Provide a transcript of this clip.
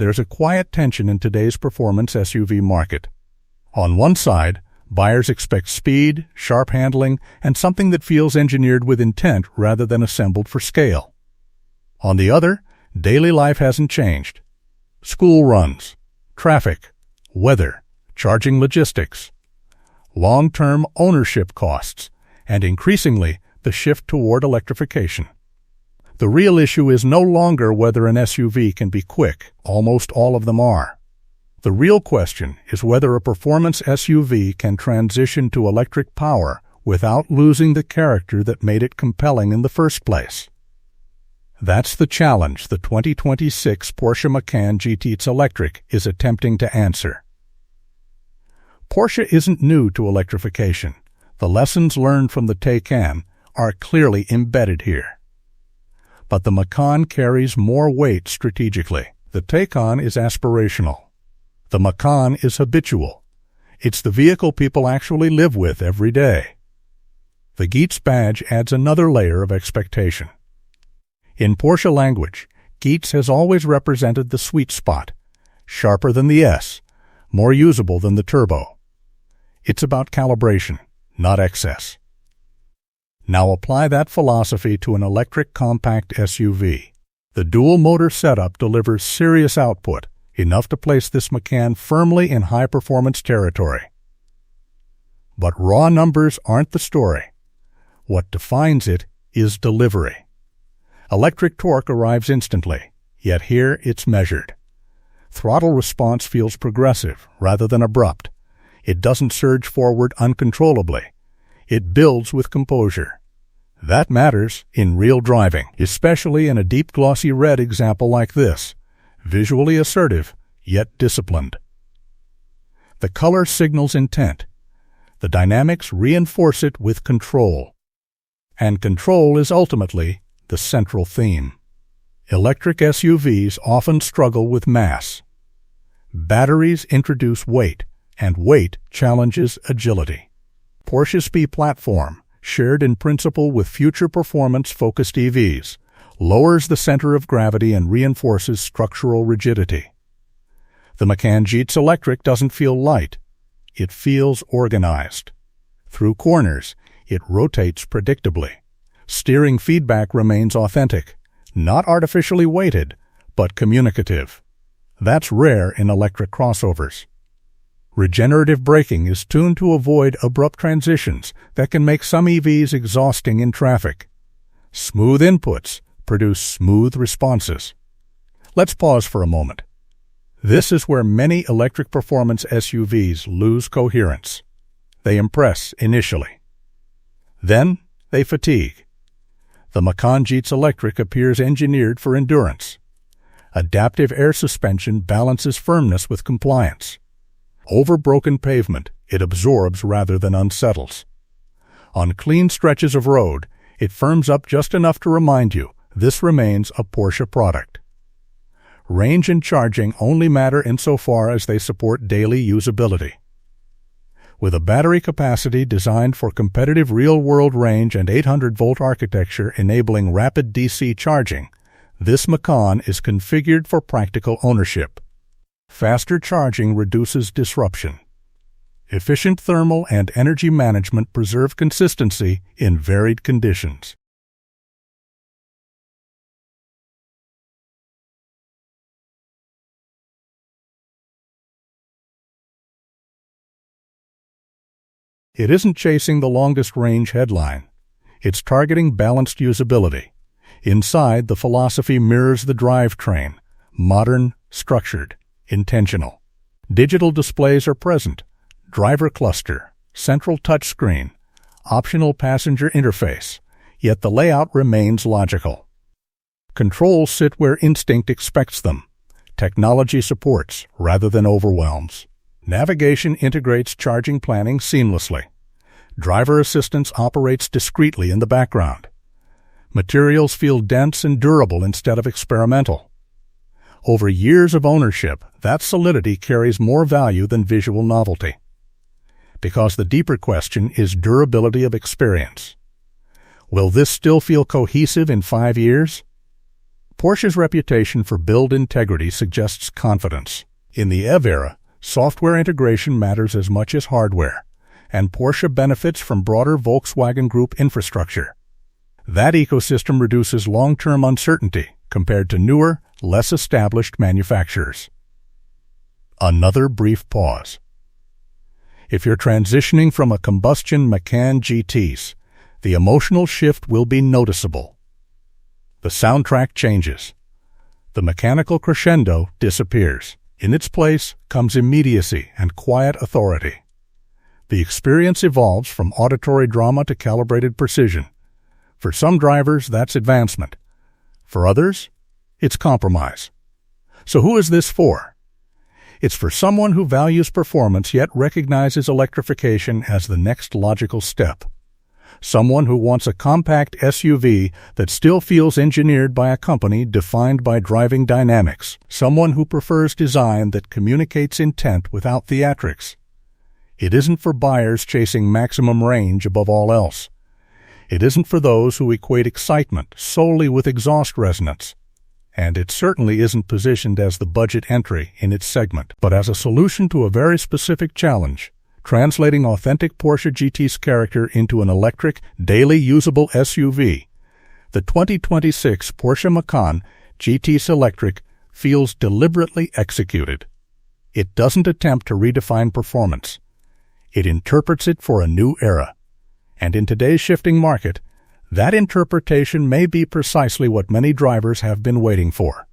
there's a quiet tension in today's performance SUV market. On one side, buyers expect speed, sharp handling, and something that feels engineered with intent rather than assembled for scale. On the other, daily life hasn't changed. School runs, traffic, weather, charging logistics, long-term ownership costs, and increasingly, the shift toward electrification. The real issue is no longer whether an SUV can be quick. Almost all of them are. The real question is whether a performance SUV can transition to electric power without losing the character that made it compelling in the first place. That's the challenge the 2026 Porsche Macan GTS Electric is attempting to answer. Porsche isn't new to electrification. The lessons learned from the Taycan are clearly embedded here. But the Macan carries more weight strategically. The Taycan is aspirational. The Macan is habitual. It's the vehicle people actually live with every day. The GTS badge adds another layer of expectation. In Porsche language, GTS has always represented the sweet spot, sharper than the S, more usable than the Turbo. It's about calibration, not excess. Now apply that philosophy to an electric compact SUV. The dual-motor setup delivers serious output, enough to place this Macan firmly in high-performance territory. But raw numbers aren't the story. What defines it is delivery. Electric torque arrives instantly, yet here it's measured. Throttle response feels progressive rather than abrupt. It doesn't surge forward uncontrollably. It builds with composure. That matters in real driving, especially in a deep glossy red example like this. Visually assertive, yet disciplined. The color signals intent. The dynamics reinforce it with control. And control is ultimately the central theme. Electric SUVs often struggle with mass. Batteries introduce weight, and weight challenges agility. Porsche's P platform, shared in principle with future performance-focused EVs, lowers the center of gravity and reinforces structural rigidity. The Macan GTS Electric doesn't feel light. It feels organized. Through corners, it rotates predictably. Steering feedback remains authentic, not artificially weighted, but communicative. That's rare in electric crossovers. Regenerative braking is tuned to avoid abrupt transitions that can make some EVs exhausting in traffic. Smooth inputs produce smooth responses. Let's pause for a moment. This is where many electric performance SUVs lose coherence. They impress initially. Then they fatigue. The Macan GTS Electric appears engineered for endurance. Adaptive air suspension balances firmness with compliance. Over broken pavement, it absorbs rather than unsettles. On clean stretches of road, it firms up just enough to remind you this remains a Porsche product. Range and charging only matter insofar as they support daily usability. With a battery capacity designed for competitive real-world range and 800-volt architecture enabling rapid DC charging, this Macan is configured for practical ownership. Faster charging reduces disruption. Efficient thermal and energy management preserve consistency in varied conditions. It isn't chasing the longest range headline. It's targeting balanced usability. Inside, the philosophy mirrors the drivetrain: modern, structured, intentional. Digital displays are present: driver cluster, central touchscreen, optional passenger interface, yet the layout remains logical. Controls sit where instinct expects them. Technology supports rather than overwhelms. Navigation integrates charging planning seamlessly. Driver assistance operates discreetly in the background. Materials feel dense and durable instead of experimental. Over years of ownership, that solidity carries more value than visual novelty. Because the deeper question is durability of experience. Will this still feel cohesive in 5 years? Porsche's reputation for build integrity suggests confidence. In the EV era, software integration matters as much as hardware, and Porsche benefits from broader Volkswagen Group infrastructure. That ecosystem reduces long-term uncertainty compared to newer, less established manufacturers. Another brief pause. If you're transitioning from a combustion Macan GTS, the emotional shift will be noticeable. The soundtrack changes. The mechanical crescendo disappears. In its place comes immediacy and quiet authority. The experience evolves from auditory drama to calibrated precision. For some drivers, that's advancement. For others, it's compromise. So who is this for? It's for someone who values performance yet recognizes electrification as the next logical step. Someone who wants a compact SUV that still feels engineered by a company defined by driving dynamics. Someone who prefers design that communicates intent without theatrics. It isn't for buyers chasing maximum range above all else. It isn't for those who equate excitement solely with exhaust resonance. And it certainly isn't positioned as the budget entry in its segment, but as a solution to a very specific challenge, translating authentic Porsche GT's character into an electric, daily usable SUV. The 2026 Porsche Macan GTS Electric feels deliberately executed. It doesn't attempt to redefine performance. It interprets it for a new era. And in today's shifting market, that interpretation may be precisely what many drivers have been waiting for.